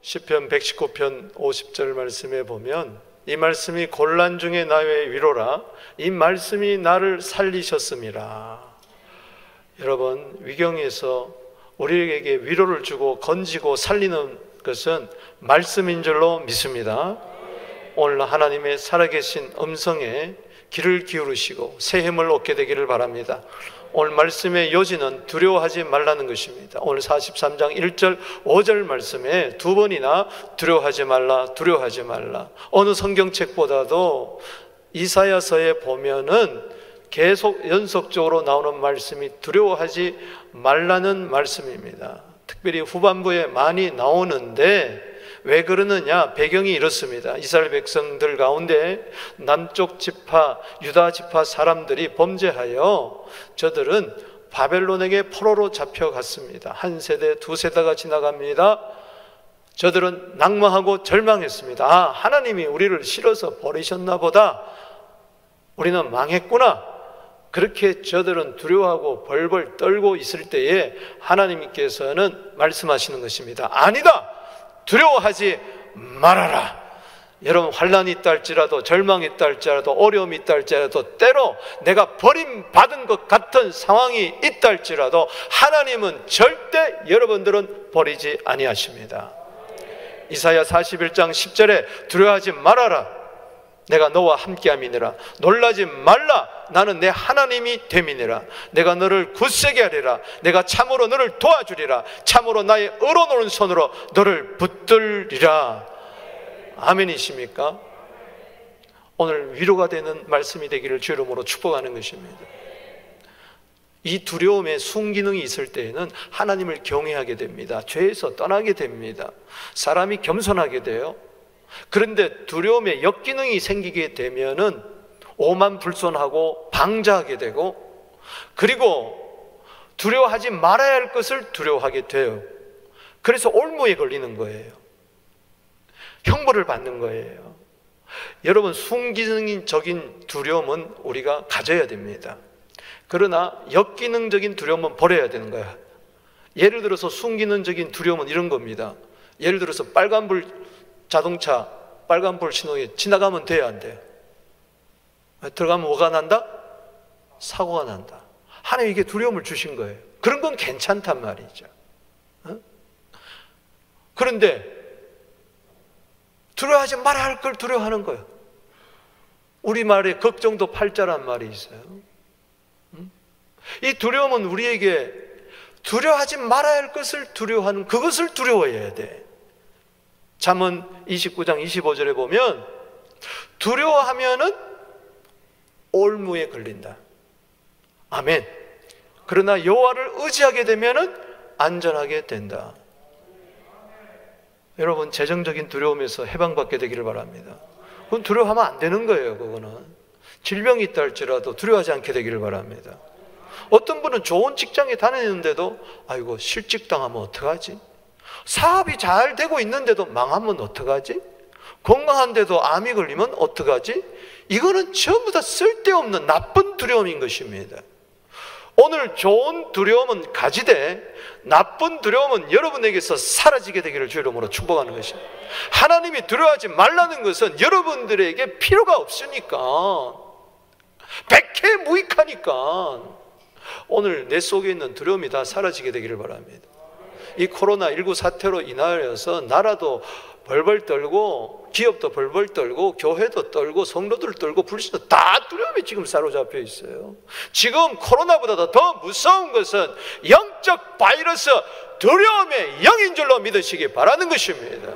시편 119편 50절 말씀에 보면 이 말씀이 곤란 중에 나의 위로라. 이 말씀이 나를 살리셨음이라. 여러분, 위경에서 우리에게 위로를 주고 건지고 살리는 것은 말씀인 줄로 믿습니다. 오늘 하나님의 살아계신 음성에 귀를 기울이시고 새 힘을 얻게 되기를 바랍니다. 오늘 말씀의 요지는 두려워하지 말라는 것입니다. 오늘 43장 1절 5절 말씀에 두 번이나 두려워하지 말라, 두려워하지 말라. 어느 성경책보다도 이사야서에 보면은 계속 연속적으로 나오는 말씀이 두려워하지 말라는 말씀입니다. 특별히 후반부에 많이 나오는데 왜 그러느냐? 배경이 이렇습니다. 이스라엘 백성들 가운데 남쪽 지파, 유다 지파 사람들이 범죄하여 저들은 바벨론에게 포로로 잡혀갔습니다. 한 세대, 두 세대가 지나갑니다. 저들은 낙망하고 절망했습니다. 아, 하나님이 우리를 싫어서 버리셨나 보다. 우리는 망했구나. 그렇게 저들은 두려워하고 벌벌 떨고 있을 때에 하나님께서는 말씀하시는 것입니다. 아니다! 두려워하지 말아라. 여러분, 환난이 있다 할지라도, 절망이 있다 할지라도, 어려움이 있다 할지라도, 때로 내가 버림받은 것 같은 상황이 있다 할지라도 하나님은 절대 여러분들은 버리지 아니하십니다. 이사야 41장 10절에 두려워하지 말아라. 내가 너와 함께함이니라. 놀라지 말라. 나는 내 하나님이 됨이니라. 내가 너를 굳세게 하리라. 내가 참으로 너를 도와주리라. 참으로 나의 의로운 손으로 너를 붙들리라. 아멘이십니까? 오늘 위로가 되는 말씀이 되기를 주 이름으로 축복하는 것입니다. 이 두려움에 순기능이 있을 때에는 하나님을 경외하게 됩니다. 죄에서 떠나게 됩니다. 사람이 겸손하게 돼요. 그런데 두려움에 역기능이 생기게 되면은 오만불손하고 방자하게 되고, 그리고 두려워하지 말아야 할 것을 두려워하게 돼요. 그래서 올무에 걸리는 거예요. 형벌을 받는 거예요. 여러분, 순기능적인 두려움은 우리가 가져야 됩니다. 그러나 역기능적인 두려움은 버려야 되는 거야. 예를 들어서 순기능적인 두려움은 이런 겁니다. 예를 들어서 빨간불 자동차 빨간불 신호에 지나가면 돼야 안 돼요? 들어가면 뭐가 난다? 사고가 난다. 하나님 이게 두려움을 주신 거예요. 그런 건 괜찮단 말이죠. 그런데 두려워하지 말아야 할 걸 두려워하는 거예요. 우리말에 걱정도 팔자란 말이 있어요. 이 두려움은 우리에게 두려워하지 말아야 할 것을 두려워하는, 그것을 두려워해야 돼. 잠언 29장 25절에 보면 두려워하면은 올무에 걸린다. 아멘. 그러나 여호와를 의지하게 되면은 안전하게 된다. 여러분, 재정적인 두려움에서 해방받게 되기를 바랍니다. 그건 두려워하면 안 되는 거예요. 그거는 질병이 있다 할지라도 두려워하지 않게 되기를 바랍니다. 어떤 분은 좋은 직장에 다니는데도 아이고 실직당하면 어떡하지? 사업이 잘 되고 있는데도 망하면 어떡하지? 건강한데도 암이 걸리면 어떡하지? 이거는 전부 다 쓸데없는 나쁜 두려움인 것입니다. 오늘 좋은 두려움은 가지되 나쁜 두려움은 여러분에게서 사라지게 되기를 주 이름으로 축복하는 것입니다. 하나님이 두려워하지 말라는 것은 여러분들에게 필요가 없으니까, 백해무익하니까 오늘 내 속에 있는 두려움이 다 사라지게 되기를 바랍니다. 이 코로나19 사태로 인하여서 나라도 벌벌 떨고 기업도 벌벌 떨고 교회도 떨고 성도들 떨고 불신도 다 두려움에 지금 사로잡혀 있어요. 지금 코로나보다 더 무서운 것은 영적 바이러스 두려움의 영인 줄로 믿으시기 바라는 것입니다.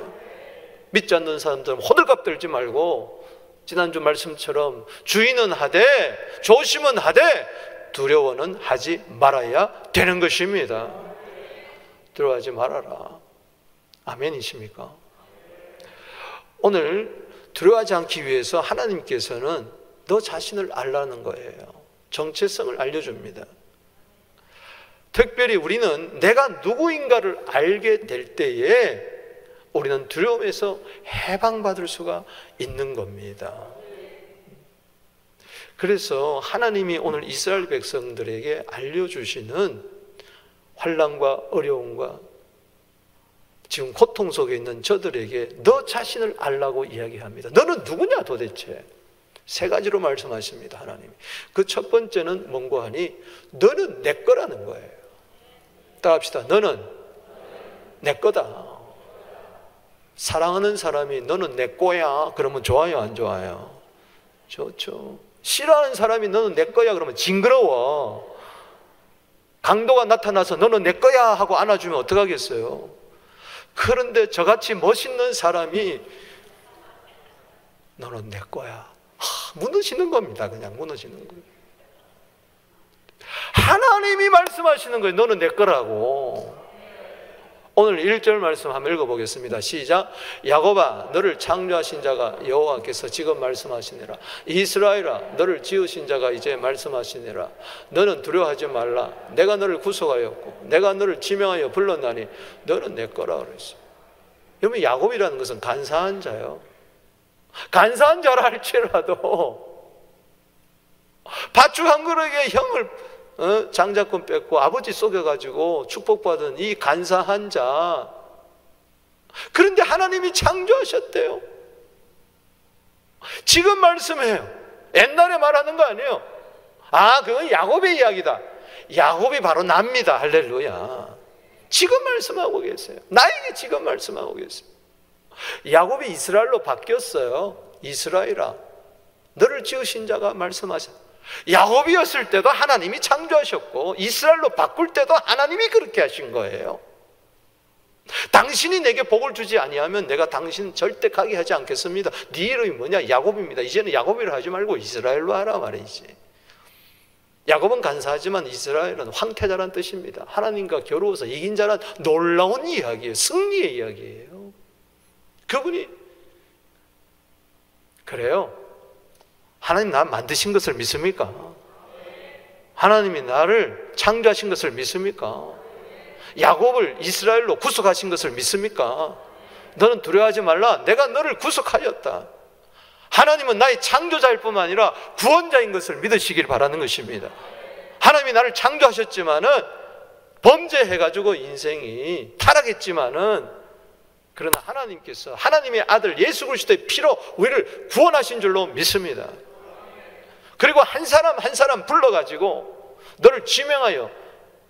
믿지 않는 사람들은 호들갑 떨지 말고 지난주 말씀처럼 주의는 하되 조심은 하되 두려워는 하지 말아야 되는 것입니다. 두려워하지 말아라. 아멘이십니까? 오늘 두려워하지 않기 위해서 하나님께서는 너 자신을 알라는 거예요. 정체성을 알려줍니다. 특별히 우리는 내가 누구인가를 알게 될 때에 우리는 두려움에서 해방받을 수가 있는 겁니다. 그래서 하나님이 오늘 이스라엘 백성들에게 알려주시는 환난과 어려움과 지금 고통 속에 있는 저들에게 너 자신을 알라고 이야기합니다. 너는 누구냐 도대체? 세 가지로 말씀하십니다, 하나님이. 그 첫 번째는 뭔고 하니 너는 내 거라는 거예요. 따라합시다. 너는 내 거다. 사랑하는 사람이 너는 내 거야 그러면 좋아요, 안 좋아요? 좋죠. 싫어하는 사람이 너는 내 거야 그러면 징그러워. 강도가 나타나서 너는 내 거야 하고 안아주면 어떡하겠어요? 그런데 저같이 멋있는 사람이 너는 내 거야, 무너지는 겁니다. 그냥 무너지는 거예요. 하나님이 말씀하시는 거예요. 너는 내 거라고. 오늘 1절 말씀 한번 읽어보겠습니다. 시작. 야곱아, 너를 창조하신 자가 여호와께서 지금 말씀하시니라. 이스라엘아, 너를 지으신 자가 이제 말씀하시니라. 너는 두려워하지 말라. 내가 너를 구속하였고 내가 너를 지명하여 불렀나니 너는 내 거라 그랬어요. 여러분, 야곱이라는 것은 간사한 자요. 간사한 자라 할지라도 밭죽 한 그릇에 형을 장자권 뺏고 아버지 속여가지고 축복받은 이 간사한 자, 그런데 하나님이 창조하셨대요. 지금 말씀해요. 옛날에 말하는 거 아니에요. 아, 그건 야곱의 이야기다. 야곱이 바로 납니다. 할렐루야. 지금 말씀하고 계세요. 나에게 지금 말씀하고 계세요. 야곱이 이스라엘로 바뀌었어요. 이스라엘아, 너를 지으신 자가 말씀하셨다. 야곱이었을 때도 하나님이 창조하셨고 이스라엘로 바꿀 때도 하나님이 그렇게 하신 거예요. 당신이 내게 복을 주지 아니하면 내가 당신 절대 가게 하지 않겠습니다. 네 이름이 뭐냐? 야곱입니다. 이제는 야곱이라 하지 말고 이스라엘로 하라 말이지. 야곱은 간사하지만 이스라엘은 황태자란 뜻입니다. 하나님과 겨루어서 이긴 자란 놀라운 이야기예요. 승리의 이야기예요. 그분이 그래요. 하나님 나 만드신 것을 믿습니까? 하나님이 나를 창조하신 것을 믿습니까? 야곱을 이스라엘로 구속하신 것을 믿습니까? 너는 두려워하지 말라. 내가 너를 구속하였다. 하나님은 나의 창조자일 뿐만 아니라 구원자인 것을 믿으시길 바라는 것입니다. 하나님이 나를 창조하셨지만은 범죄해가지고 인생이 타락했지만은, 그러나 하나님께서 하나님의 아들 예수 그리스도의 피로 우리를 구원하신 줄로 믿습니다. 그리고 한 사람 한 사람 불러가지고 너를 지명하여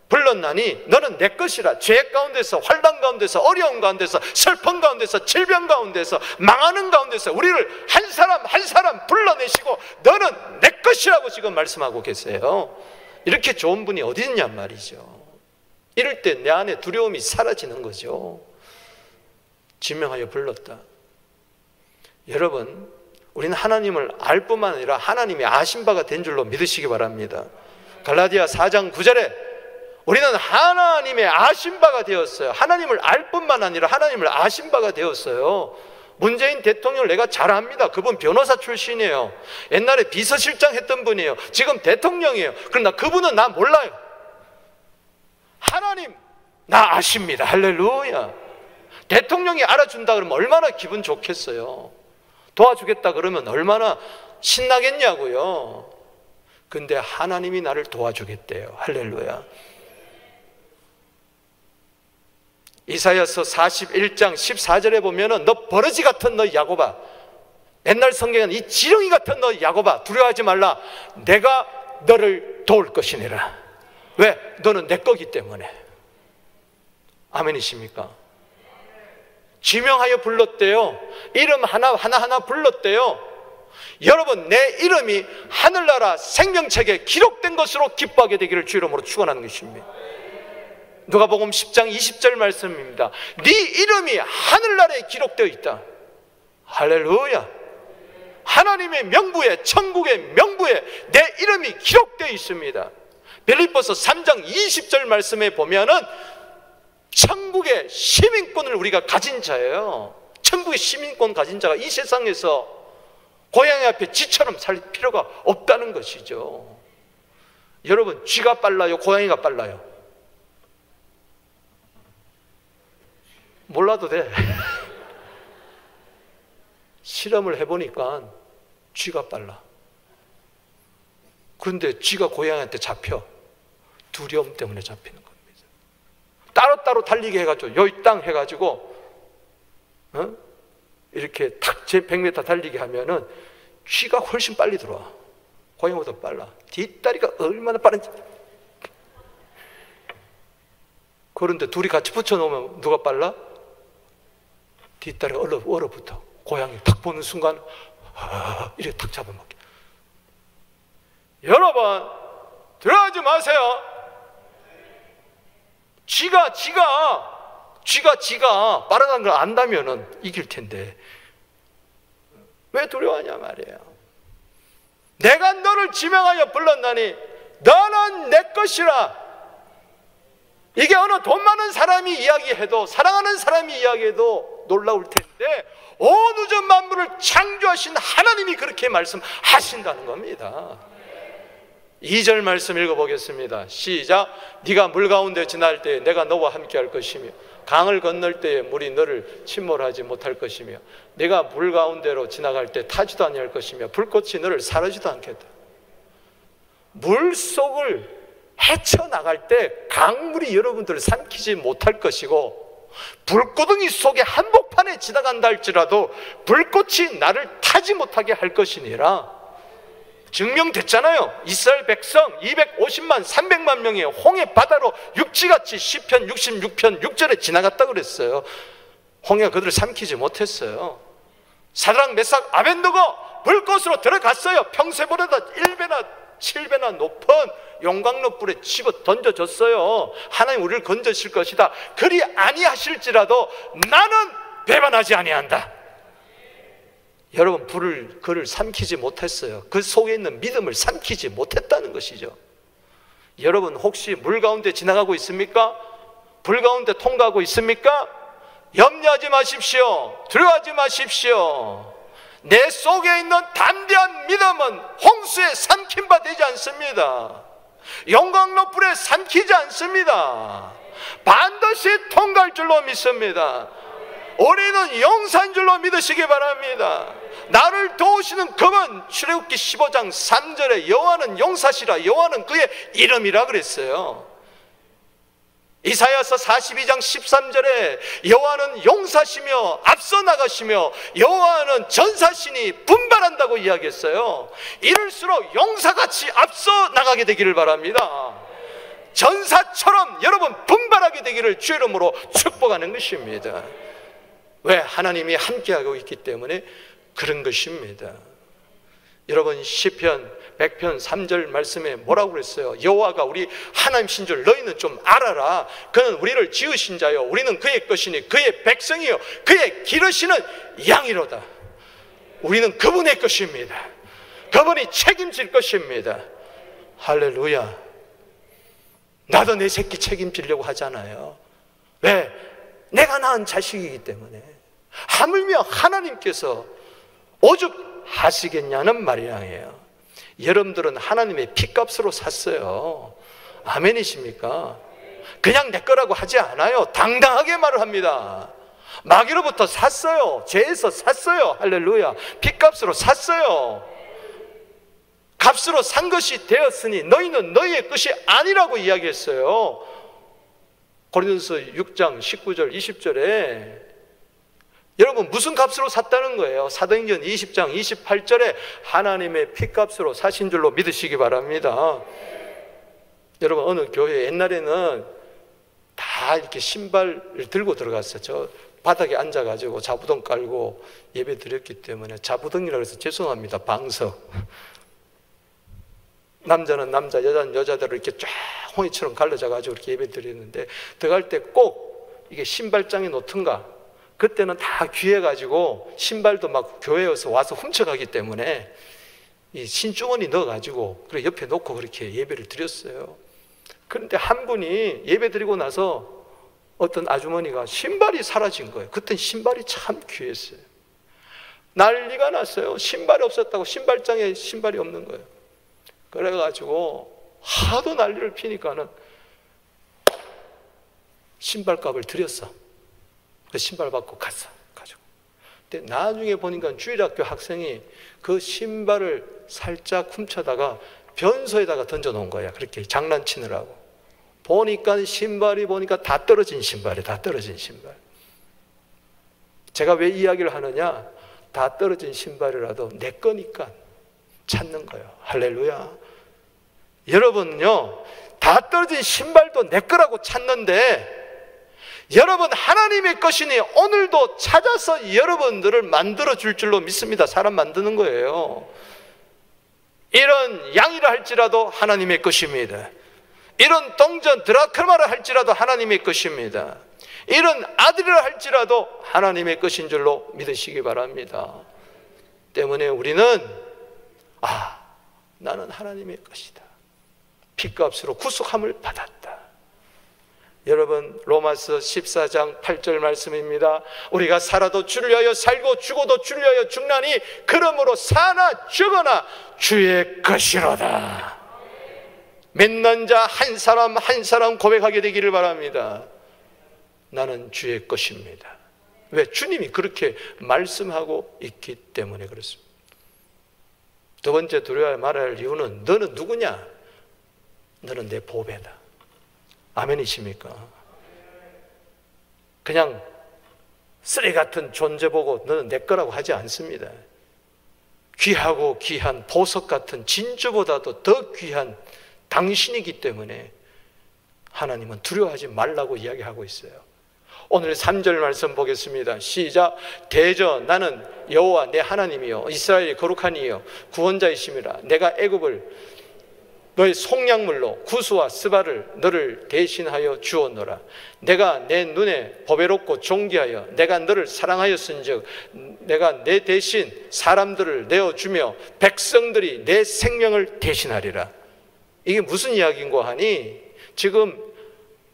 불렀나니 너는 내 것이라. 죄 가운데서, 환난 가운데서, 어려움 가운데서, 슬픔 가운데서, 질병 가운데서, 망하는 가운데서 우리를 한 사람 한 사람 불러내시고 너는 내 것이라고 지금 말씀하고 계세요. 이렇게 좋은 분이 어디 있냔 말이죠. 이럴 때 내 안에 두려움이 사라지는 거죠. 지명하여 불렀다. 여러분, 우리는 하나님을 알 뿐만 아니라 하나님이 아신 바가 된 줄로 믿으시기 바랍니다. 갈라디아 4장 9절에 우리는 하나님의 아신 바가 되었어요. 하나님을 알 뿐만 아니라 하나님을 아신 바가 되었어요. 문재인 대통령을 내가 잘 압니다. 그분 변호사 출신이에요. 옛날에 비서실장 했던 분이에요. 지금 대통령이에요. 그러나 그분은 나 몰라요. 하나님 나 아십니다. 할렐루야. 대통령이 알아준다 그러면 얼마나 기분 좋겠어요. 도와주겠다 그러면 얼마나 신나겠냐고요. 근데 하나님이 나를 도와주겠대요. 할렐루야. 이사야서 41장 14절에 보면은 너 버러지 같은 너 야곱아, 옛날 성경에는 이 지렁이 같은 너 야곱아, 두려워하지 말라. 내가 너를 도울 것이니라. 왜? 너는 내 거기 때문에. 아멘이십니까? 지명하여 불렀대요. 이름 하나하나 불렀대요. 여러분, 내 이름이 하늘나라 생명책에 기록된 것으로 기뻐하게 되기를 주 이름으로 축원하는 것입니다. 누가복음 10장 20절 말씀입니다. 네 이름이 하늘나라에 기록되어 있다. 할렐루야. 하나님의 명부에, 천국의 명부에 내 이름이 기록되어 있습니다. 빌립보서 3장 20절 말씀에 보면은 천국의 시민권을 우리가 가진 자예요. 천국의 시민권 가진 자가 이 세상에서 고양이 앞에 쥐처럼 살 필요가 없다는 것이죠. 여러분, 쥐가 빨라요? 고양이가 빨라요? 몰라도 돼. 실험을 해보니까 쥐가 빨라. 그런데 쥐가 고양이한테 잡혀. 두려움 때문에 잡히는 겁니다. 따로따로 달리게 해가지고 여기 땅 해가지고 이렇게 탁 제 100m 달리기 하면은 쥐가 훨씬 빨리 들어와. 고양이보다 빨라. 뒷다리가 얼마나 빠른지. 그런데 둘이 같이 붙여놓으면 누가 빨라? 뒷다리가 얼어붙어. 고양이 탁 보는 순간 이렇게 탁 잡아먹게. 여러분, 들어가지 마세요. 쥐가 빠르다는 걸 안다면은 이길 텐데 왜 두려워하냐 말이에요. 내가 너를 지명하여 불렀나니 너는 내 것이라. 이게 어느 돈 많은 사람이 이야기해도, 사랑하는 사람이 이야기해도 놀라울 텐데 온 우주 만물을 창조하신 하나님이 그렇게 말씀하신다는 겁니다. 2절 말씀 읽어보겠습니다. 시작. 네가 물 가운데 지날 때 내가 너와 함께 할 것이며 강을 건널 때에 물이 너를 침몰하지 못할 것이며 내가 물 가운데로 지나갈 때 타지도 아니할 것이며 불꽃이 너를 사르지도 않겠다. 물속을 헤쳐나갈 때 강물이 여러분들을 삼키지 못할 것이고 불구덩이 속에 한복판에 지나간다 할지라도 불꽃이 나를 타지 못하게 할 것이니라. 증명됐잖아요. 이스라엘 백성 250만 300만 명이 홍해 바다로 육지같이 시편 66편 6절에 지나갔다 그랬어요. 홍해가 그들을 삼키지 못했어요. 사드락 메삭 아벤느고 불꽃으로 들어갔어요. 평소보다 1배나 7배나 높은 용광로 불에 집어 던져졌어요. 하나님 우리를 건져실 것이다. 그리 아니하실지라도 나는 배반하지 아니한다. 여러분, 그를 삼키지 못했어요. 그 속에 있는 믿음을 삼키지 못했다는 것이죠. 여러분, 혹시 물 가운데 지나가고 있습니까? 불 가운데 통과하고 있습니까? 염려하지 마십시오. 두려워하지 마십시오. 내 속에 있는 담대한 믿음은 홍수에 삼킨 바 되지 않습니다. 용광로 불에 삼키지 않습니다. 반드시 통과할 줄로 믿습니다. 우리는 용사인 줄로 믿으시기 바랍니다. 나를 도우시는 그분, 출애굽기 15장 3절에 여호와는 용사시라, 여호와는 그의 이름이라 그랬어요. 이사야서 42장 13절에 여호와는 용사시며 앞서 나가시며 여호와는 전사시니 분발한다고 이야기했어요. 이럴수록 용사같이 앞서 나가게 되기를 바랍니다. 전사처럼 여러분 분발하게 되기를 주의 이름으로 축복하는 것입니다. 왜? 하나님이 함께하고 있기 때문에 그런 것입니다. 여러분, 시편 100편 3절 말씀에 뭐라고 그랬어요? 여호와가 우리 하나님이신 줄 너희는 좀 알아라. 그는 우리를 지으신 자요 우리는 그의 것이니 그의 백성이요 그의 기르시는 양이로다. 우리는 그분의 것입니다. 그분이 책임질 것입니다. 할렐루야. 나도 내 새끼 책임지려고 하잖아요. 왜? 내가 낳은 자식이기 때문에. 하물며 하나님께서 오죽하시겠냐는 말이에요. 여러분들은 하나님의 피값으로 샀어요. 아멘이십니까? 그냥 내 거라고 하지 않아요. 당당하게 말을 합니다. 마귀로부터 샀어요. 죄에서 샀어요. 할렐루야. 피값으로 샀어요. 값으로 산 것이 되었으니 너희는 너희의 것이 아니라고 이야기했어요. 고린도서 6장 19절 20절에 여러분 무슨 값으로 샀다는 거예요? 사도행전 20장 28절에 하나님의 피값으로 사신 줄로 믿으시기 바랍니다. 여러분, 어느 교회 옛날에는 다 이렇게 신발을 들고 들어갔어요. 저 바닥에 앉아가지고 자부덩 깔고 예배 드렸기 때문에. 자부덩이라고 해서 죄송합니다. 방석. 남자는 남자, 여자는 여자대로 이렇게 쫙 홍이처럼 갈라져가지고 이렇게 예배 드렸는데 들어갈 때 꼭 이게 신발장에 놓든가, 그때는 다 귀해가지고 신발도 막 교회에서 와서 훔쳐가기 때문에 이 신주머니 넣어가지고 그래 옆에 놓고 그렇게 예배를 드렸어요. 그런데 한 분이 예배 드리고 나서 어떤 아주머니가 신발이 사라진 거예요. 그땐 신발이 참 귀했어요. 난리가 났어요. 신발이 없었다고 신발장에 신발이 없는 거예요. 그래가지고 하도 난리를 피니까는 신발값을 드렸어. 그 신발 받고 갔어. 가지고. 근데 나중에 보니까 주일학교 학생이 그 신발을 살짝 훔쳐다가 변소에다가 던져놓은 거야. 그렇게 장난치느라고. 보니까 신발이 다 떨어진 신발이야. 다 떨어진 신발. 제가 왜 이야기를 하느냐? 다 떨어진 신발이라도 내 거니까 찾는 거예요. 할렐루야. 여러분요, 다 떨어진 신발도 내 거라고 찾는데, 여러분 하나님의 것이니 오늘도 찾아서 여러분들을 만들어 줄 줄로 믿습니다. 사람 만드는 거예요. 이런 양이라 할지라도 하나님의 것입니다. 이런 동전 드라크마라 할지라도 하나님의 것입니다. 이런 아들이라 할지라도 하나님의 것인 줄로 믿으시기 바랍니다. 때문에 우리는 나는 하나님의 것이다. 피값으로 구속함을 받았다. 여러분, 로마서 14장 8절 말씀입니다. 우리가 살아도 주를 위하여 살고 죽어도 주를 위하여 죽나니 그러므로 사나 죽어나 주의 것이로다. 믿는 자 한 사람 한 사람 고백하게 되기를 바랍니다. 나는 주의 것입니다. 왜? 주님이 그렇게 말씀하고 있기 때문에 그렇습니다. 두 번째 두려워야 말아야 할 이유는, 너는 누구냐? 너는 내 보배다. 아멘이십니까? 그냥 쓰레기 같은 존재 보고 너는 내 거라고 하지 않습니다. 귀하고 귀한 보석 같은 진주보다도 더 귀한 당신이기 때문에 하나님은 두려워하지 말라고 이야기하고 있어요. 오늘 3절 말씀 보겠습니다. 시작. 대저 나는 여호와 내 하나님이요 이스라엘의 거룩한 이요 구원자이심이라. 내가 애굽을 너의 속량물로 구스와 스바를 너를 대신하여 주었노라. 내가 내 눈에 보배롭고 존귀하여 내가 너를 사랑하였은즉 내가 내 대신 사람들을 내어주며 백성들이 내 생명을 대신하리라. 이게 무슨 이야기인고 하니, 지금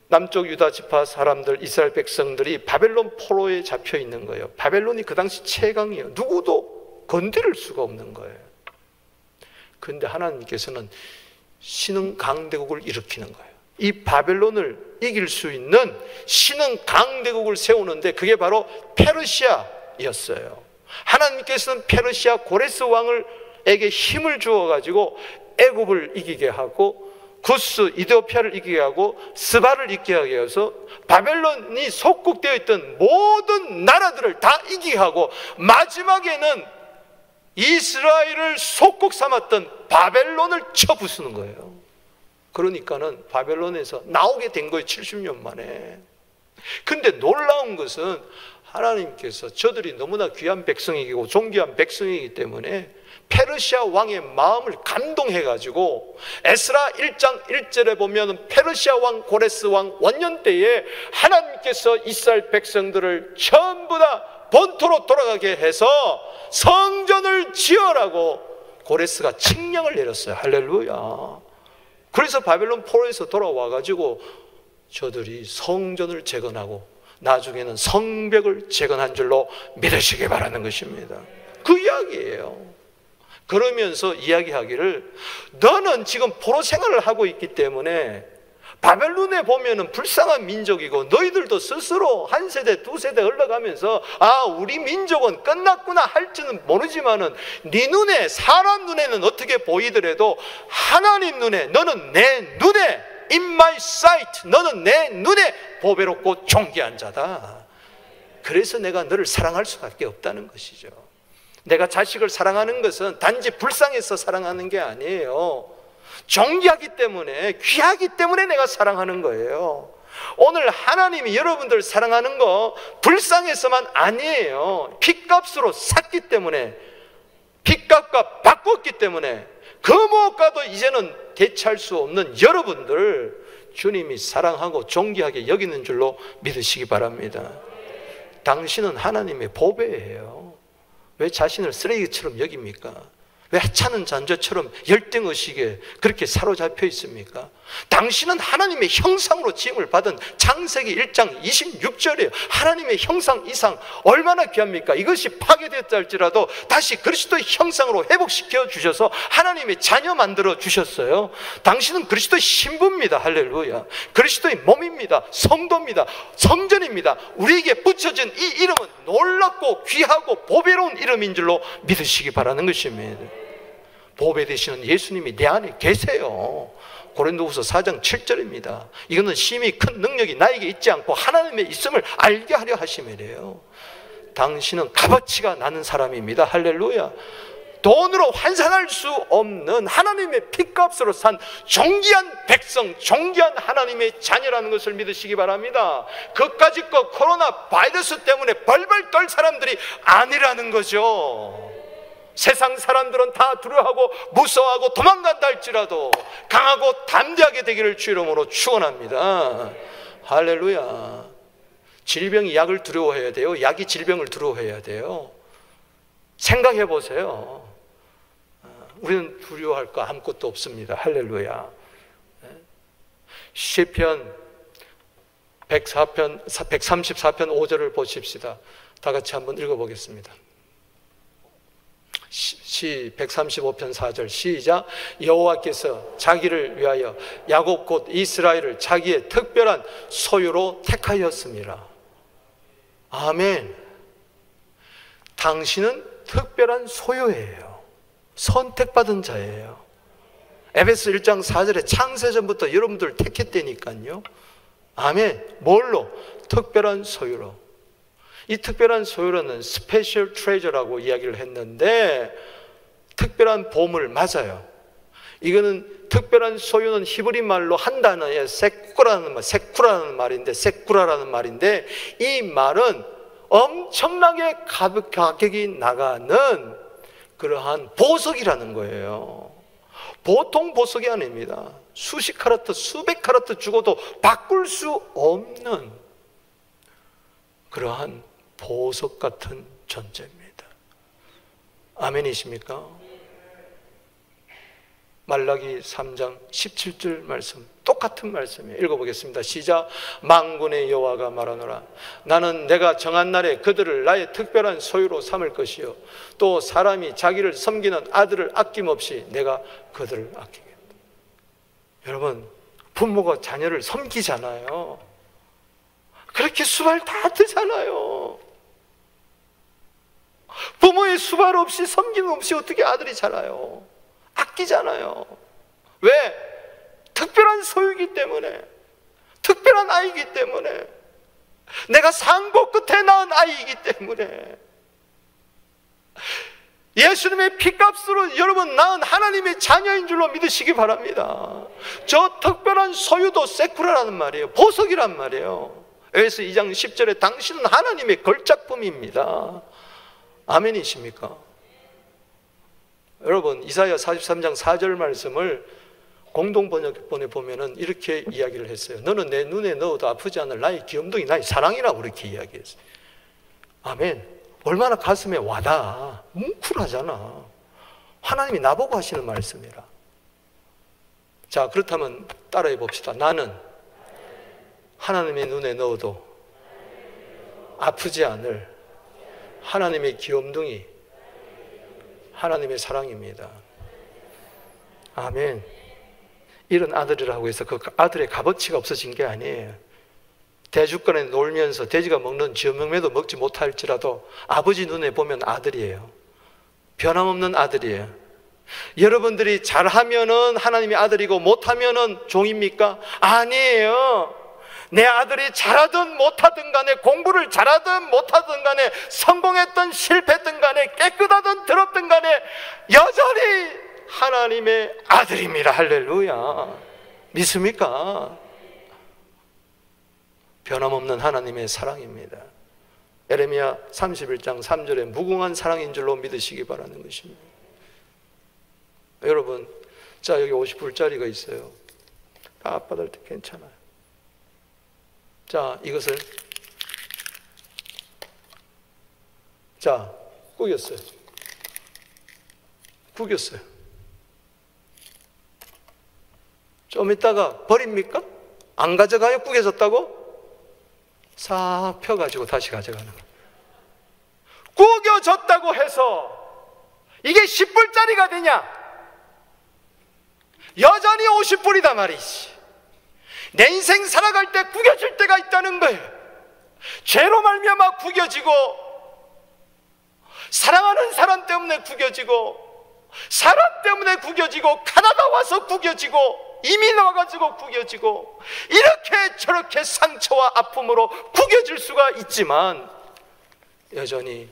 남쪽 유다 지파 사람들, 이스라엘 백성들이 바벨론 포로에 잡혀 있는 거예요. 바벨론이 그 당시 최강이에요. 누구도 건드릴 수가 없는 거예요. 그런데 하나님께서는 신흥 강대국을 일으키는 거예요. 이 바벨론을 이길 수 있는 신흥 강대국을 세우는데 그게 바로 페르시아였어요. 하나님께서는 페르시아 고레스 왕에게 힘을 주어가지고 애굽을 이기게 하고 구스 이디오피아를 이기게 하고 스바를 이기게 하게 해서 바벨론이 속국되어 있던 모든 나라들을 다 이기게 하고 마지막에는 이스라엘을 속국 삼았던 바벨론을 쳐부수는 거예요. 그러니까는 바벨론에서 나오게 된 거예요. 70년 만에. 근데 놀라운 것은 하나님께서 저들이 너무나 귀한 백성이고 존귀한 백성이기 때문에 페르시아 왕의 마음을 감동해가지고 에스라 1장 1절에 보면 페르시아 왕 고레스 왕 원년 때에 하나님께서 이스라엘 백성들을 전부 다 본토로 돌아가게 해서 성전을 지어라고 고레스가 칙령을 내렸어요. 할렐루야. 그래서 바벨론 포로에서 돌아와가지고 저들이 성전을 재건하고 나중에는 성벽을 재건한 줄로 믿으시기 바라는 것입니다. 그 이야기예요. 그러면서 이야기하기를, 너는 지금 포로 생활을 하고 있기 때문에 바벨론에 보면은 불쌍한 민족이고 너희들도 스스로 한 세대 두 세대 흘러가면서 우리 민족은 끝났구나 할지는 모르지만은 네 눈에, 사람 눈에는 어떻게 보이더라도 하나님 눈에, 너는 내 눈에, in my sight, 너는 내 눈에 보배롭고 존귀한 자다. 그래서 내가 너를 사랑할 수밖에 없다는 것이죠. 내가 자식을 사랑하는 것은 단지 불쌍해서 사랑하는 게 아니에요. 존귀하기 때문에, 귀하기 때문에 내가 사랑하는 거예요. 오늘 하나님이 여러분들 사랑하는 거 불쌍해서만 아니에요. 핏값으로 샀기 때문에, 핏값과 바꿨기 때문에 그 무엇과도 이제는 대체할 수 없는 여러분들 주님이 사랑하고 존귀하게 여기는 줄로 믿으시기 바랍니다. 당신은 하나님의 보배예요. 왜 자신을 쓰레기처럼 여깁니까? 왜 하찮은 잔재처럼 열등의식에 그렇게 사로잡혀 있습니까? 당신은 하나님의 형상으로 지음을 받은 창세기 1장 26절이에요. 하나님의 형상 이상 얼마나 귀합니까? 이것이 파괴되었다 할지라도 다시 그리스도의 형상으로 회복시켜 주셔서 하나님의 자녀 만들어 주셨어요. 당신은 그리스도의 신부입니다. 할렐루야. 그리스도의 몸입니다. 성도입니다. 성전입니다. 우리에게 붙여진 이 이름은 놀랍고 귀하고 보배로운 이름인 줄로 믿으시기 바라는 것입니다. 보배 되시는 예수님이 내 안에 계세요. 고린도후서 4장 7절입니다. 이거는 심히 큰 능력이 나에게 있지 않고 하나님의 있음을 알게 하려 하심이래요. 당신은 값어치가 나는 사람입니다. 할렐루야. 돈으로 환산할 수 없는 하나님의 피값으로 산 존귀한 백성, 존귀한 하나님의 자녀라는 것을 믿으시기 바랍니다. 그까짓 거 코로나 바이러스 때문에 벌벌 떨 사람들이 아니라는 거죠. 세상 사람들은 다 두려워하고 무서워하고 도망간다 할지라도 강하고 담대하게 되기를 주 이름으로 축원합니다. 할렐루야. 질병이 약을 두려워해야 돼요? 약이 질병을 두려워해야 돼요? 생각해 보세요. 우리는 두려워할 거 아무것도 없습니다. 할렐루야. 시편 134편 5절을 보십시다. 다 같이 한번 읽어보겠습니다. 시 135편 4절 시작. 여호와께서 자기를 위하여 야곱 곧 이스라엘을 자기의 특별한 소유로 택하였습니다. 아멘. 당신은 특별한 소유예요. 선택받은 자예요. 에베소 1장 4절에 창세전부터 여러분들 택했다니까요. 아멘. 뭘로? 특별한 소유로. 이 특별한 소유로는 스페셜 트레저라고 이야기를 했는데 특별한 보물 맞아요. 이거는 특별한 소유는 히브리 말로 한 단어에 세쿠라라는 말인데 이 말은 엄청나게 가격이 나가는 그러한 보석이라는 거예요. 보통 보석이 아닙니다. 수십 카라트, 수백 카라트 주고도 바꿀 수 없는 그러한 보석 같은 존재입니다. 아멘이십니까? 말라기 3장 17절 말씀, 똑같은 말씀이에요. 읽어보겠습니다. 시작. 만군의 여호와가 말하노라. 나는 내가 정한 날에 그들을 나의 특별한 소유로 삼을 것이요 또 사람이 자기를 섬기는 아들을 아낌없이 내가 그들을 아끼겠다. 여러분, 부모가 자녀를 섬기잖아요. 그렇게 수발 다 뜨잖아요. 부모의 수발 없이 섬김 없이 어떻게 아들이 자라요? 아끼잖아요. 왜? 특별한 소유이기 때문에, 특별한 아이이기 때문에, 내가 산고 끝에 낳은 아이이기 때문에, 예수님의 피값으로 여러분 낳은 하나님의 자녀인 줄로 믿으시기 바랍니다. 저 특별한 소유도 세쿠라라는 말이에요. 보석이란 말이에요. 에베소 2장 10절에 당신은 하나님의 걸작품입니다. 아멘이십니까? 여러분, 이사야 43장 4절 말씀을 공동번역본에 보면은 이렇게 이야기를 했어요. 너는 내 눈에 넣어도 아프지 않을 나의 귀염둥이, 나의 사랑이라고 그렇게 이야기했어요. 아멘. 얼마나 가슴에 와닿아. 뭉클하잖아. 하나님이 나보고 하시는 말씀이라. 자, 그렇다면 따라해 봅시다. 나는 하나님의 눈에 넣어도 아프지 않을 하나님의 귀염둥이, 하나님의 사랑입니다. 아멘. 이런 아들이라고 해서 그 아들의 값어치가 없어진 게 아니에요. 대주권에 놀면서 돼지가 먹는 쥐어먹매도 먹지 못할지라도 아버지 눈에 보면 아들이에요. 변함없는 아들이에요. 여러분들이 잘하면은 하나님의 아들이고 못하면은 종입니까? 아니에요. 내 아들이 잘하든 못하든 간에, 공부를 잘하든 못하든 간에, 성공했든 실패했든 간에, 깨끗하든 더럽든 간에 여전히 하나님의 아들입니다. 할렐루야. 믿습니까? 변함없는 하나님의 사랑입니다. 에레미야 31장 3절에 무궁한 사랑인 줄로 믿으시기 바라는 것입니다. 여러분, 자, 여기 50불짜리가 있어요. 다 받을 때 괜찮아요. 자, 이것을 자, 구겼어요. 좀 있다가 버립니까? 안 가져가요? 구겨졌다고? 싹 펴가지고 다시 가져가는 거예요. 구겨졌다고 해서 이게 10불짜리가 되냐? 여전히 50불이다 말이지. 내 인생 살아갈 때 구겨질 때가 있다는 거예요. 죄로 말미암아 구겨지고, 사랑하는 사람 때문에 구겨지고, 사람 때문에 구겨지고, 가나다 와서 구겨지고, 이민 와가지고 구겨지고, 이렇게 저렇게 상처와 아픔으로 구겨질 수가 있지만, 여전히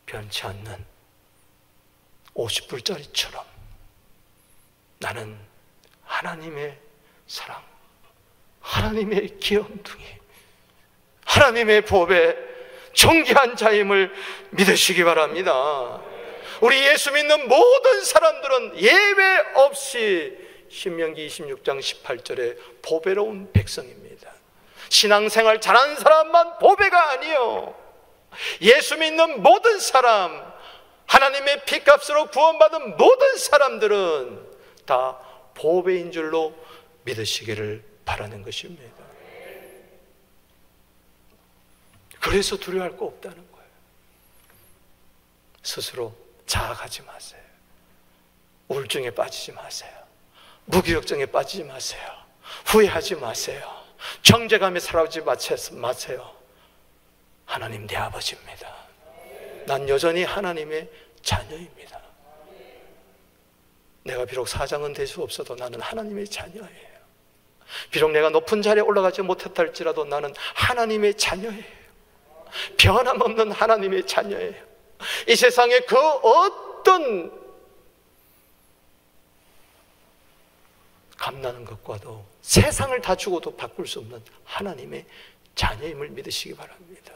변치 않는 50불짜리처럼 나는 하나님의 사랑, 하나님의 귀염둥이, 하나님의 법에 존귀한 자임을 믿으시기 바랍니다. 우리 예수 믿는 모든 사람들은 예외 없이 신명기 26장 18절에 보배로운 백성입니다. 신앙생활 잘하는 사람만 보배가 아니요, 예수 믿는 모든 사람, 하나님의 피값으로 구원받은 모든 사람들은 다 보배인 줄로 믿으시기를 바라는 것입니다. 그래서 두려워할 거 없다는 거예요. 스스로 자학하지 마세요. 우울증에 빠지지 마세요. 무기력증에 빠지지 마세요. 후회하지 마세요. 정죄감에 살아오지 마세요. 하나님 내 아버지입니다. 난 여전히 하나님의 자녀입니다. 내가 비록 사장은 될 수 없어도 나는 하나님의 자녀예요. 비록 내가 높은 자리에 올라가지 못했다 할지라도 나는 하나님의 자녀예요. 변함없는 하나님의 자녀예요. 이 세상에 그 어떤 값나는 것과도 세상을 다 주고도 바꿀 수 없는 하나님의 자녀임을 믿으시기 바랍니다.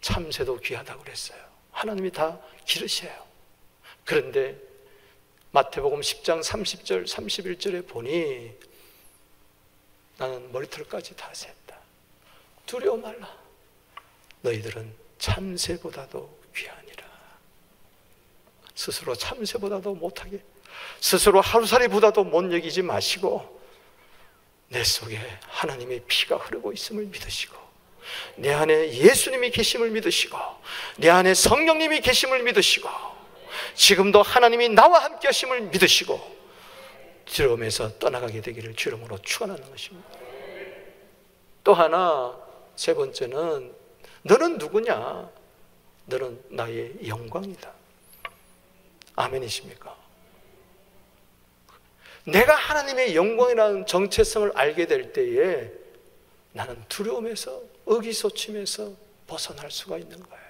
참새도 귀하다고 그랬어요. 하나님이 다 기르셔요. 그런데 마태복음 10장 30절 31절에 보니 나는 머리털까지 다 셌다. 두려워 말라. 너희들은 참새보다도 귀하니라. 스스로 참새보다도 못하게, 스스로 하루살이보다도 못 여기지 마시고 내 속에 하나님의 피가 흐르고 있음을 믿으시고 내 안에 예수님이 계심을 믿으시고 내 안에 성령님이 계심을 믿으시고 지금도 하나님이 나와 함께 하심을 믿으시고 두려움에서 떠나가게 되기를 주 이름으로 축원하는 것입니다. 또 하나, 세 번째는 너는 누구냐? 너는 나의 영광이다. 아멘이십니까? 내가 하나님의 영광이라는 정체성을 알게 될 때에 나는 두려움에서, 의기소침해서 벗어날 수가 있는 거예요.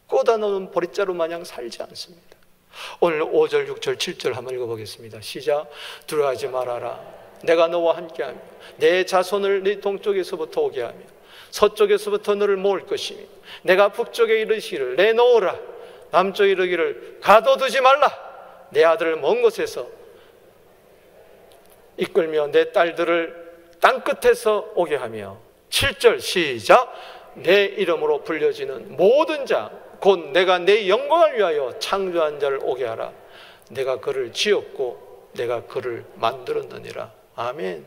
꽂아놓은 보릿자루 마냥 살지 않습니다. 오늘 5절, 6절, 7절 한번 읽어보겠습니다. 시작. 두려워하지 말아라. 내가 너와 함께하며 내 자손을 네 동쪽에서부터 오게 하며 서쪽에서부터 너를 모을 것이며 내가 북쪽에 이르시기를 내놓으라. 남쪽에 이르기를 가둬두지 말라. 내 아들을 먼 곳에서 이끌며 내 딸들을 땅끝에서 오게 하며 7절 시작. 내 이름으로 불려지는 모든 자 곧 내가 내 영광을 위하여 창조한 자를 오게 하라. 내가 그를 지었고 내가 그를 만들었느니라. 아멘.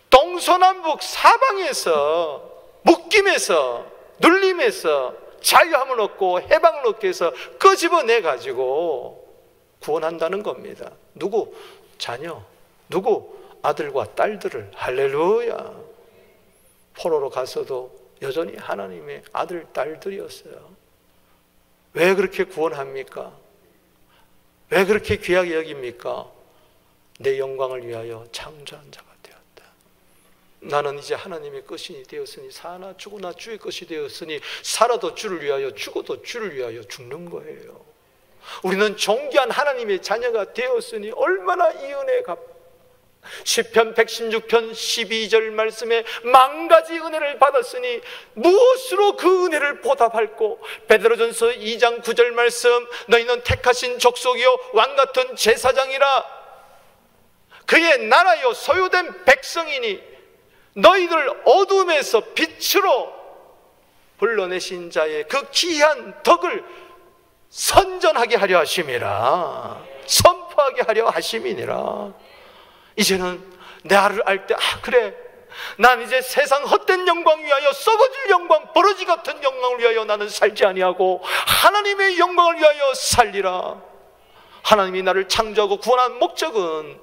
동서남북 사방에서 묶임에서 눌림에서 자유함을 얻고 해방을 얻기 위해서 끄집어내 가지고 구원한다는 겁니다. 누구? 자녀. 누구? 아들과 딸들을. 할렐루야. 포로로 가서도 여전히 하나님의 아들, 딸들이었어요. 왜 그렇게 구원합니까? 왜 그렇게 귀하게 여깁니까? 내 영광을 위하여 창조한 자가 되었다. 나는 이제 하나님의 것이 되었으니 사나 죽으나 주의 것이 되었으니 살아도 주를 위하여 죽어도 주를 위하여 죽는 거예요. 우리는 존귀한 하나님의 자녀가 되었으니 얼마나 이 은혜가, 시편 116편 12절 말씀에 만가지 은혜를 받았으니 무엇으로 그 은혜를 보답할꼬. 베드로전서 2장 9절 말씀, 너희는 택하신 족속이요 왕같은 제사장이라 그의 나라요 소유된 백성이니 너희들 어둠에서 빛으로 불러내신 자의 그 귀한 덕을 선전하게 하려 하심이라. 선포하게 하려 하심이니라. 이제는 나를 알 때, 그래, 난 이제 세상 헛된 영광 위하여, 썩어질 영광, 버러지 같은 영광을 위하여 나는 살지 아니하고 하나님의 영광을 위하여 살리라. 하나님이 나를 창조하고 구원한 목적은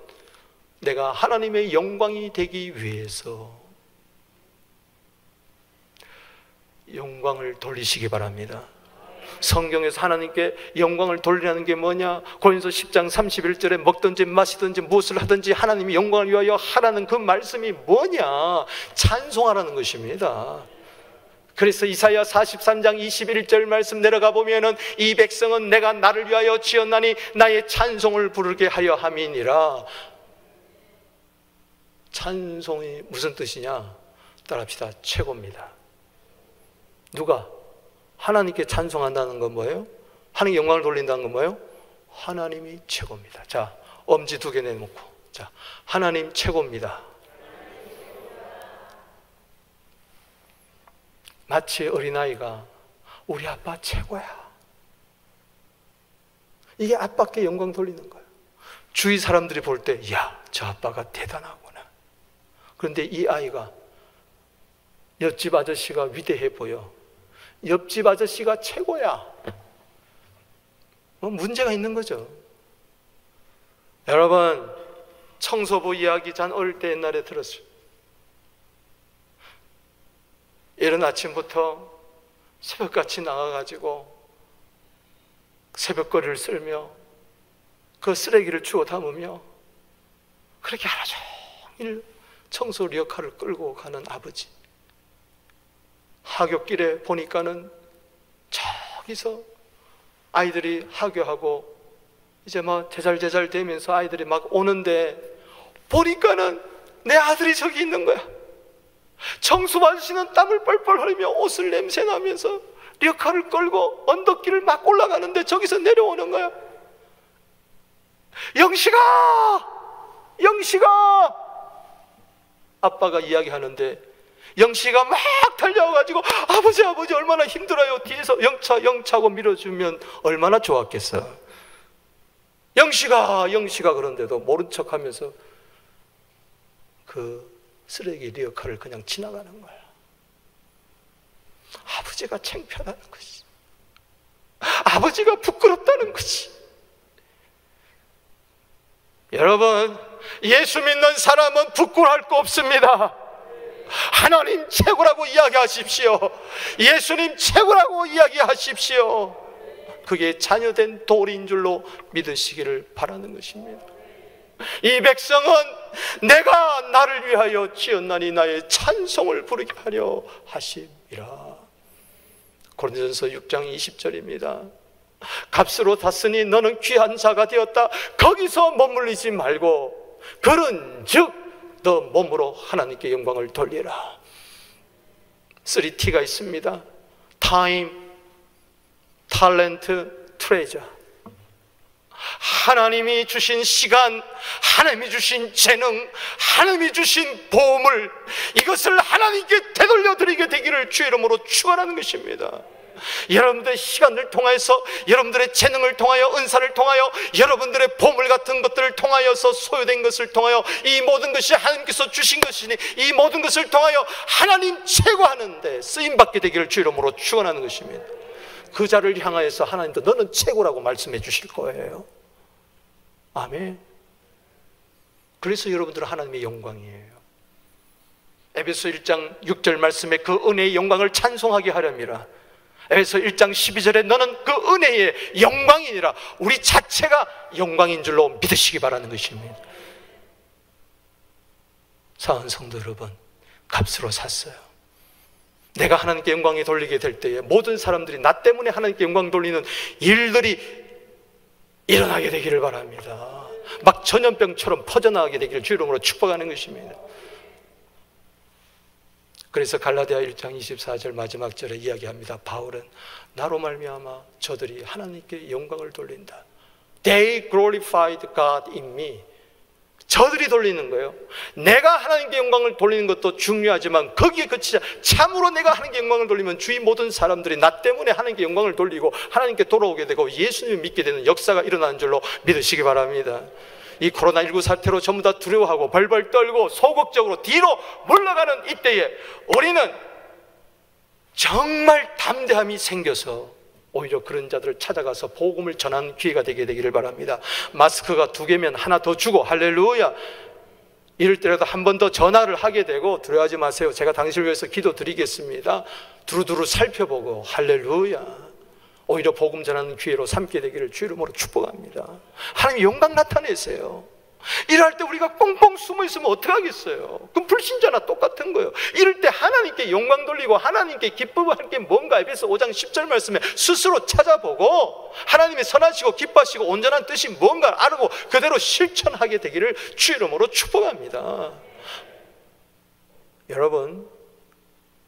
내가 하나님의 영광이 되기 위해서. 영광을 돌리시기 바랍니다. 성경에서 하나님께 영광을 돌리라는 게 뭐냐? 고린도서 10장 31절에 먹든지 마시든지 무엇을 하든지 하나님이 영광을 위하여 하라는 그 말씀이 뭐냐? 찬송하라는 것입니다. 그래서 이사야 43장 21절 말씀 내려가 보면은 이 백성은 내가 나를 위하여 지었나니 나의 찬송을 부르게 하여 함이니라. 찬송이 무슨 뜻이냐? 따라합시다. 최고입니다. 누가? 하나님께 찬송한다는 건 뭐예요? 하나님께 영광을 돌린다는 건 뭐예요? 하나님이 최고입니다. 자, 엄지 2개 내놓고, 자, 하나님 최고입니다. 마치 어린아이가 우리 아빠 최고야, 이게 아빠께 영광 돌리는 거예요. 주위 사람들이 볼 때, 야, 저 아빠가 대단하구나. 그런데 이 아이가 옆집 아저씨가 위대해 보여, 옆집 아저씨가 최고야, 문제가 있는 거죠. 여러분, 청소부 이야기 전 어릴 때 옛날에 들었어요. 이른 아침부터 새벽같이 나가가지고 새벽거리를 쓸며 그 쓰레기를 주워 담으며 그렇게 하루 종일 청소 리어카를 끌고 가는 아버지. 하굣길에 보니까는 저기서 아이들이 하교하고 이제 막 제잘제잘 되면서 아이들이 막 오는데 보니까는 내 아들이 저기 있는 거야. 청소부 아저씨는 땀을 뻘뻘 흘리며 옷을 냄새 나면서 리어카를 끌고 언덕길을 막 올라가는데 저기서 내려오는 거야. 영식아! 영식아! 아빠가 이야기하는데 영식이가 막 달려와가지고 아버지 얼마나 힘들어요. 뒤에서 영차고 밀어주면 얼마나 좋았겠어. 영식아 그런데도 모른 척하면서 그 쓰레기 리어카를 그냥 지나가는 거야. 아버지가 창피하다는 거지. 아버지가 부끄럽다는 거지. 여러분, 예수 믿는 사람은 부끄러워할 거 없습니다. 하나님 최고라고 이야기하십시오. 예수님 최고라고 이야기하십시오. 그게 자녀된 도리인 줄로 믿으시기를 바라는 것입니다. 이 백성은 내가 나를 위하여 지었나니 나의 찬송을 부르게 하려 하심이라. 고린도전서 6장 20절입니다. 값으로 샀으니 너는 귀한 자가 되었다. 거기서 머물리지 말고 그런즉 너 몸으로 하나님께 영광을 돌리라. 3T가 있습니다. 타임, 탤런트, 트레저. 하나님이 주신 시간, 하나님이 주신 재능, 하나님이 주신 보물, 이것을 하나님께 되돌려드리게 되기를 주의 이름으로 축원하는 것입니다. 여러분들의 시간을 통하여서, 여러분들의 재능을 통하여, 은사를 통하여, 여러분들의 보물 같은 것들을 통하여서, 소유된 것을 통하여 이 모든 것이 하나님께서 주신 것이니 이 모든 것을 통하여 하나님 최고하는데 쓰임받게 되기를 주의 이름으로 축원하는 것입니다. 그 자를 향하여서 하나님도 너는 최고라고 말씀해 주실 거예요. 아멘. 그래서 여러분들은 하나님의 영광이에요. 에베소 1장 6절 말씀에 그 은혜의 영광을 찬송하게 하렵니다. 에베소 1장 12절에 너는 그 은혜의 영광이니라. 우리 자체가 영광인 줄로 믿으시기 바라는 것입니다. 사랑하는 성도 여러분, 값으로 샀어요. 내가 하나님께 영광이 돌리게 될 때에 모든 사람들이 나 때문에 하나님께 영광 돌리는 일들이 일어나게 되기를 바랍니다. 막 전염병처럼 퍼져나가게 되기를 주의 이름으로 축복하는 것입니다. 그래서 갈라디아 1장 24절 마지막 절에 이야기합니다. 바울은 나로 말미암아 저들이 하나님께 영광을 돌린다. They glorified God in me. 저들이 돌리는 거예요. 내가 하나님께 영광을 돌리는 것도 중요하지만 거기에 그치자 참으로 내가 하나님께 영광을 돌리면 주위 모든 사람들이 나 때문에 하나님께 영광을 돌리고 하나님께 돌아오게 되고 예수님을 믿게 되는 역사가 일어나는 줄로 믿으시기 바랍니다. 이 코로나19 사태로 전부 다 두려워하고 벌벌 떨고 소극적으로 뒤로 물러가는 이때에 우리는 정말 담대함이 생겨서 오히려 그런 자들을 찾아가서 복음을 전하는 기회가 되기를 바랍니다. 마스크가 2개면 하나 더 주고, 할렐루야. 이럴 때라도 한 번 더 전화를 하게 되고, 두려워하지 마세요. 제가 당신을 위해서 기도 드리겠습니다. 두루두루 살펴보고, 할렐루야. 오히려 복음 전하는 기회로 삼게 되기를 주 이름으로 축복합니다. 하나님 영광 나타내세요. 일할 때 우리가 꽁꽁 숨어 있으면 어떡하겠어요? 그럼 불신자나 똑같은 거예요. 이럴 때 하나님께 영광 돌리고 하나님께 기뻐할 게 뭔가 에베소 5장 10절 말씀에 스스로 찾아보고 하나님이 선하시고 기뻐하시고 온전한 뜻이 뭔가 알고 그대로 실천하게 되기를 주 이름으로 축복합니다. 여러분,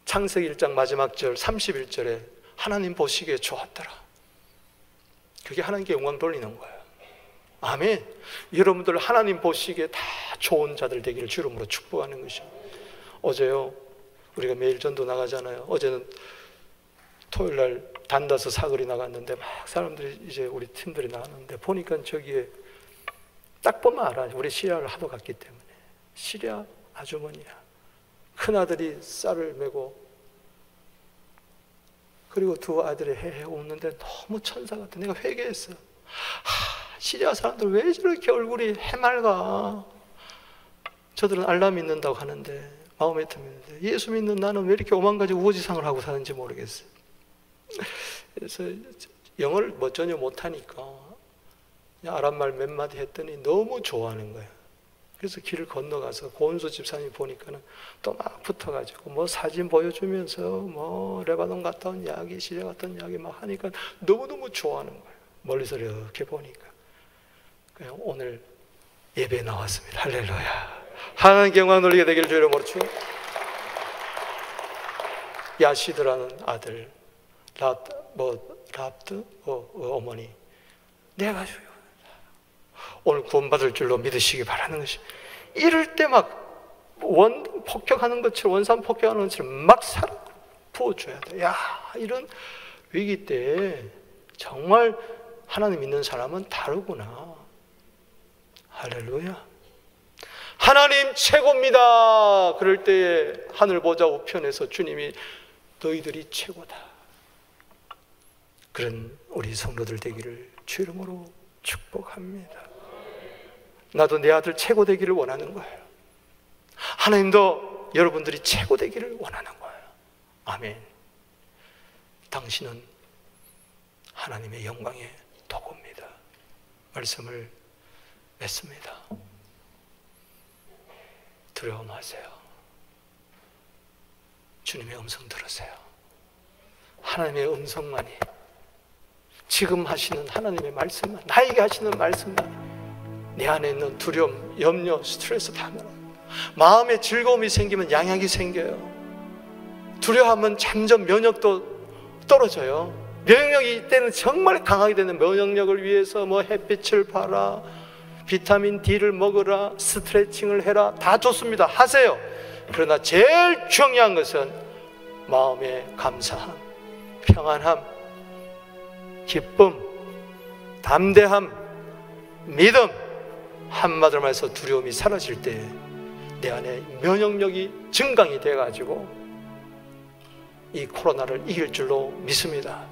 창세기 1장 마지막 절 31절에 하나님 보시기에 좋았더라. 그게 하나님께 영광 돌리는 거예요. 아멘. 여러분들 하나님 보시기에 다 좋은 자들 되기를 주 이름으로 축복하는 것이요. 어제요, 우리가 매일 전도 나가잖아요. 어제는 토요일 날 단다서 사거리 나갔는데 막 사람들이 이제 우리 팀들이 나갔는데 보니까 저기에 딱 보면 알아. 우리 시리아를 하도 갔기 때문에. 시리아 아주머니야. 큰아들이 쌀을 메고 그리고 두 아들이 헤헤 웃는데 너무 천사 같아. 내가 회개했어. 시리아 사람들 왜 저렇게 얼굴이 해맑아? 저들은 알라 믿는다고 하는데 마음에 듭니다. 예수 믿는 나는 왜 이렇게 오만 가지 우거지상을 하고 사는지 모르겠어요. 그래서 영어를 전혀 못하니까 그냥 아랍말 몇 마디 했더니 너무 좋아하는 거예요. 그래서 길을 건너가서 고은수 집사님 보니까는 또 막 붙어가지고 뭐 사진 보여주면서 뭐 레바논 갔다 온 이야기, 시리아 갔다 온 이야기 막 하니까 너무너무 좋아하는 거예요. 멀리서 이렇게 보니까. 그냥 오늘 예배에 나왔습니다. 할렐루야. 하나님께 영광 돌리게 되기를 주 이름으로 축복합니다. 야시드라는 아들, 랍드 어머니, 내가 주요. 오늘 구원받을 줄로 믿으시기 바라는 것이. 이럴 때 막 폭격하는 것처럼, 원산 폭격하는 것처럼 막 사랑 부어줘야 돼. 야, 이런 위기 때 정말 하나님 믿는 사람은 다르구나. 할렐루야. 하나님 최고입니다. 그럴 때에 하늘 보좌 우편에서 주님이 너희들이 최고다. 그런 우리 성도들 되기를 주 이름으로 축복합니다. 나도 내 아들 최고 되기를 원하는 거예요. 하나님도 여러분들이 최고 되기를 원하는 거예요. 아멘. 당신은 하나님의 영광의 도구입니다. 말씀을 맺습니다. 두려워 마세요. 주님의 음성 들으세요. 하나님의 음성만이, 지금 하시는 하나님의 말씀만, 나에게 하시는 말씀만, 내 안에 있는 두려움, 염려, 스트레스 다 물어. 마음에 즐거움이 생기면 양약이 생겨요. 두려워하면 점점 면역도 떨어져요. 면역력이 이때는 정말 강하게 되는 면역력을 위해서 뭐 햇빛을 봐라, 비타민 D를 먹으라, 스트레칭을 해라, 다 좋습니다. 하세요. 그러나 제일 중요한 것은 마음의 감사함, 평안함, 기쁨, 담대함, 믿음, 한마디로 말해서 두려움이 사라질 때 내 안에 면역력이 증강이 돼가지고 이 코로나를 이길 줄로 믿습니다.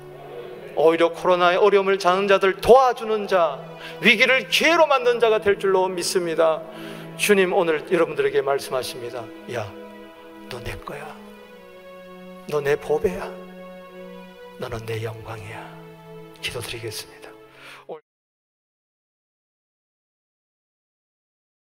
오히려 코로나의 어려움을 당하는 자들 도와주는 자, 위기를 기회로 만든 자가 될 줄로 믿습니다. 주님 오늘 여러분들에게 말씀하십니다. 야, 너 내 거야. 너 내 보배야. 너는 내 영광이야. 기도드리겠습니다.